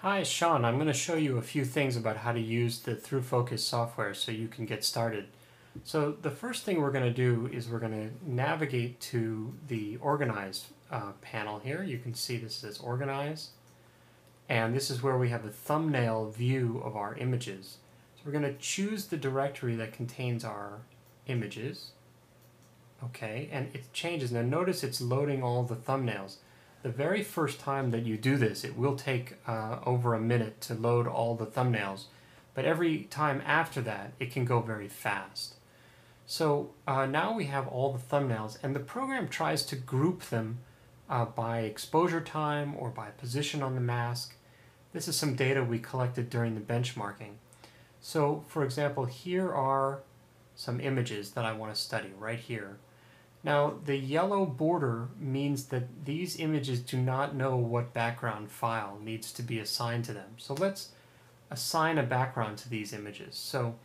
Hi, Sean. I'm going to show you a few things about how to use the ThroughFocus software so you can get started. So the first thing we're going to do is we're going to navigate to the Organize panel here. You can see this says Organize, and this is where we have a thumbnail view of our images. So we're going to choose the directory that contains our images. Okay, and it changes. Now notice it's loading all the thumbnails. The very first time that you do this, it will take over a minute to load all the thumbnails, but every time after that, it can go very fast. So now we have all the thumbnails, and the program tries to group them by exposure time or by position on the mask. This is some data we collected during the benchmarking. So for example, here are some images that I want to study right here. Now, the yellow border means that these images do not know what background file needs to be assigned to them. So let's assign a background to these images. So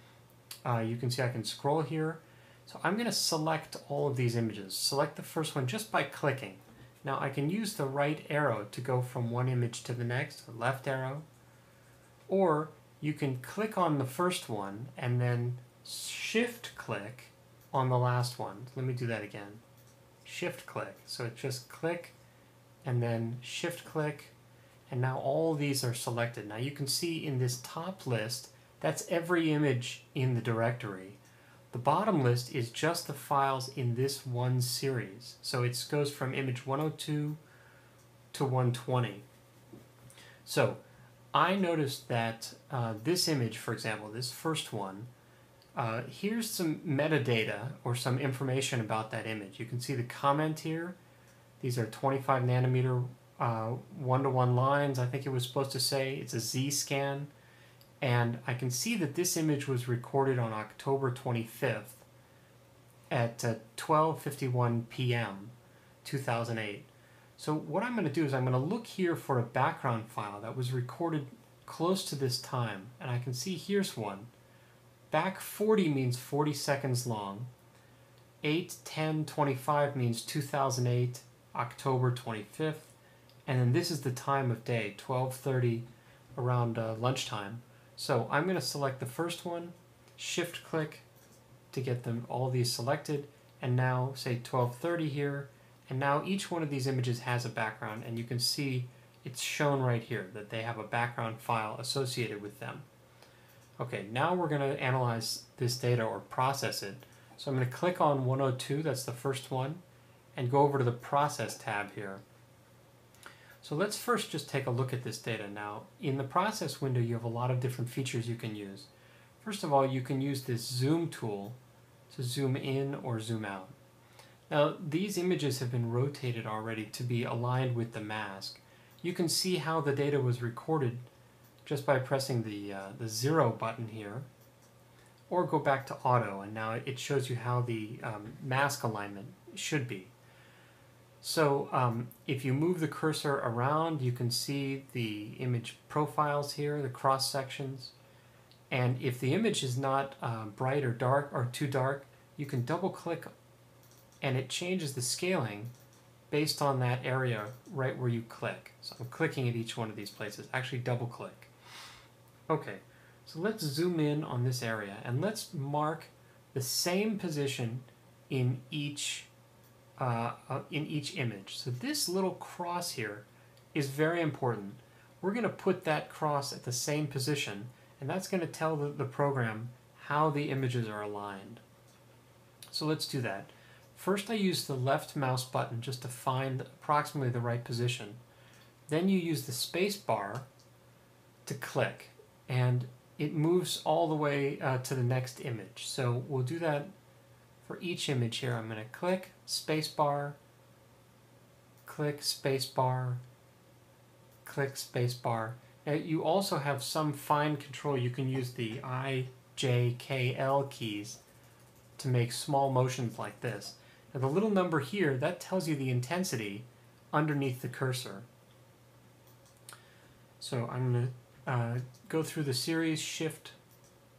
you can see I can scroll here. So I'm going to select all of these images. Select the first one just by clicking. Now I can use the right arrow to go from one image to the next, the left arrow, or you can click on the first one and then shift click on the last one. Let me do that again. Shift click. So it's just click and then shift click, and now all these are selected. Now you can see in this top list, that's every image in the directory. The bottom list is just the files in this one series. So it goes from image 102 to 120. So I noticed that this image, for example, this first one, here's some metadata or some information about that image. You can see the comment here. These are 25 nanometer one-to-one lines. I think it was supposed to say it's a Z scan. And I can see that this image was recorded on October 25th at 12:51 p.m. 2008. So what I'm going to do is I'm going to look here for a background file that was recorded close to this time. And I can see here's one. Back 40 means 40 seconds long. 8:10:25 means 2008, October 25th. And then this is the time of day, 12:30, around lunchtime. So I'm going to select the first one, shift click to get them all these selected, and now say 12:30 here. And now each one of these images has a background, and you can see it's shown right here that they have a background file associated with them. Okay, now we're going to analyze this data or process it. So I'm going to click on 102, that's the first one, and go over to the Process tab here. So let's first just take a look at this data. Now, in the Process window, you have a lot of different features you can use. First of all, you can use this Zoom tool to zoom in or zoom out. Now, these images have been rotated already to be aligned with the mask. You can see how the data was recorded just by pressing the 0 button here, or go back to auto, and now it shows you how the mask alignment should be. So if you move the cursor around, you can see the image profiles here, the cross sections, and if the image is not bright or dark or too dark, you can double click and it changes the scaling based on that area right where you click. So I'm clicking at each one of these places, actually double click. Okay, so let's zoom in on this area and let's mark the same position in each image. So this little cross here is very important. We're going to put that cross at the same position, and that's going to tell the program how the images are aligned. So let's do that. First I use the left mouse button just to find approximately the right position. Then you use the space bar to click, and it moves all the way to the next image. So we'll do that for each image here. I'm going to click, space bar, click, space bar, click, space bar. Now you also have some fine control. You can use the I, J, K, L keys to make small motions like this. Now the little number here, that tells you the intensity underneath the cursor. So I'm going to go through the series, shift,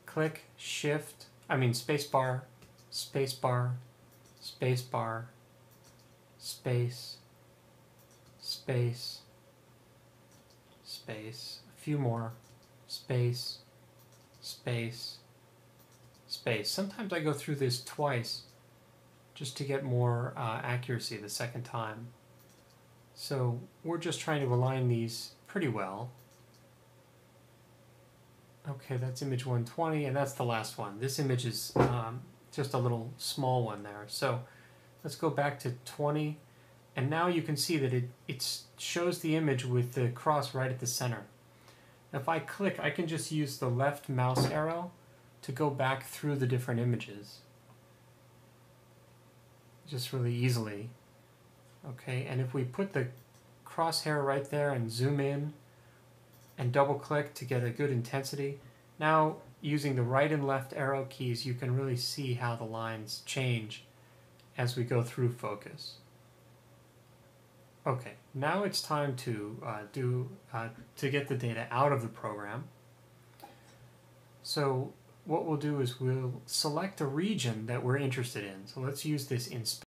click, shift, space bar, space bar, space bar, space, space, space, few more. Space, space, space. Sometimes I go through this twice just to get more accuracy the second time. So we're just trying to align these pretty well. Okay, that's image 120, and that's the last one. This image is just a little small one there. So let's go back to 20, and now you can see that it shows the image with the cross right at the center. If I click, I can just use the left mouse arrow to go back through the different images. Just really easily. Okay, and if we put the crosshair right there and zoom in and double click to get a good intensity, now using the right and left arrow keys, you can really see how the lines change as we go through focus. Okay, now it's time to get the data out of the program. So what we'll do is we'll select a region that we're interested in. So let's use this inspect.